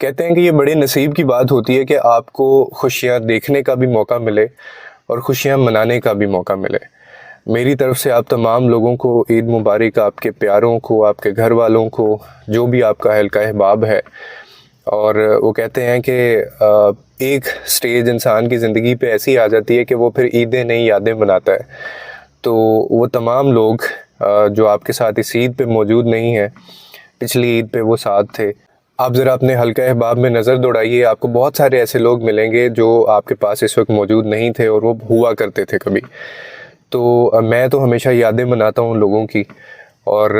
کہتے ہیں کہ یہ بڑے نصیب کی بات ہوتی ہے کہ آپ کو خوشیاں دیکھنے کا بھی موقع ملے اور خوشیاں منانے کا بھی موقع ملے۔ میری طرف سے آپ تمام لوگوں کو عید مبارک، آپ کے پیاروں کو، آپ کے گھر والوں کو، جو بھی آپ کا حلقہ احباب ہے۔ اور وہ کہتے ہیں کہ ایک سٹیج انسان کی زندگی پہ ایسی آ جاتی ہے کہ وہ پھر عیدیں نئی یادیں مناتا ہے۔ تو وہ تمام لوگ جو آپ کے ساتھ اس عید پہ موجود نہیں ہیں، پچھلی عید پہ وہ ساتھ تھے، آپ ذرا اپنے حلقہ احباب میں نظر دوڑائیے، آپ کو بہت سارے ایسے لوگ ملیں گے جو آپ کے پاس اس وقت موجود نہیں تھے اور وہ ہوا کرتے تھے کبھی۔ تو میں تو ہمیشہ یادیں مناتا ہوں لوگوں کی، اور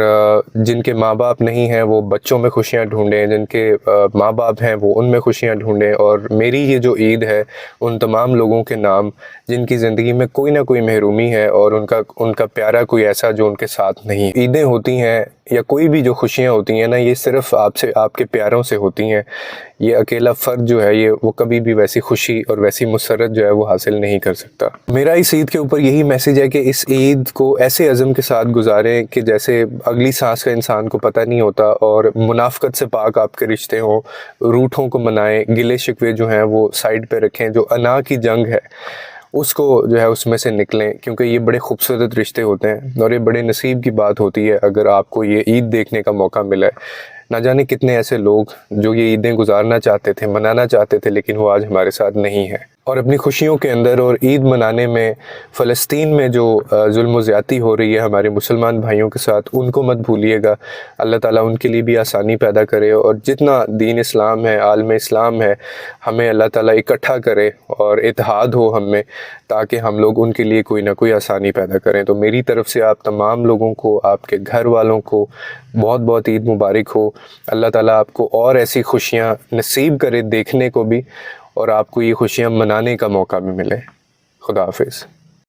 جن کے ماں باپ نہیں ہیں وہ بچوں میں خوشیاں ڈھونڈیں، جن کے ماں باپ ہیں وہ ان میں خوشیاں ڈھونڈیں۔ اور میری یہ جو عید ہے ان تمام لوگوں کے نام جن کی زندگی میں کوئی نہ کوئی محرومی ہے اور ان کا پیارا کوئی ایسا جو ان کے ساتھ نہیں۔ عیدیں ہوتی ہیں یا کوئی بھی جو خوشیاں ہوتی ہیں نا، یہ صرف آپ کے پیاروں سے ہوتی ہیں۔ یہ اکیلا فرد جو ہے وہ کبھی بھی ویسی خوشی اور ویسی مسرت جو ہے وہ حاصل نہیں کر سکتا۔ میرا اس عید کے اوپر یہی میسیج ہے کہ اس عید کو ایسے عزم کے ساتھ گزاریں کہ جیسے اگلی سانس کا انسان کو پتہ نہیں ہوتا، اور منافقت سے پاک آپ کے رشتے ہوں، روٹھوں کو منائیں، گلے شکوے جو ہیں وہ سائڈ پہ رکھیں، جو انا کی جنگ ہے اس کو جو ہے اس میں سے نکلیں، کیونکہ یہ بڑے خوبصورت رشتے ہوتے ہیں اور یہ بڑے نصیب کی بات ہوتی ہے اگر آپ کو یہ عید دیکھنے کا موقع ملا ہے۔ نہ جانے کتنے ایسے لوگ جو یہ عیدیں گزارنا چاہتے تھے، منانا چاہتے تھے، لیکن وہ آج ہمارے ساتھ نہیں ہیں۔ اور اپنی خوشیوں کے اندر اور عید منانے میں فلسطین میں جو ظلم و زیادتی ہو رہی ہے ہمارے مسلمان بھائیوں کے ساتھ، ان کو مت بھولیے گا۔ اللہ تعالیٰ ان کے لیے بھی آسانی پیدا کرے، اور جتنا دین اسلام ہے، عالم اسلام ہے، ہمیں اللہ تعالیٰ اکٹھا کرے اور اتحاد ہو ہم میں، تاکہ ہم لوگ ان کے لیے کوئی نہ کوئی آسانی پیدا کریں۔ تو میری طرف سے آپ تمام لوگوں کو، آپ کے گھر والوں کو بہت بہت عید مبارک ہو۔ اللہ تعالیٰ آپ کو اور ایسی خوشیاں نصیب کرے دیکھنے کو بھی، اور آپ کو یہ خوشیاں منانے کا موقع بھی ملے۔ خدا حافظ۔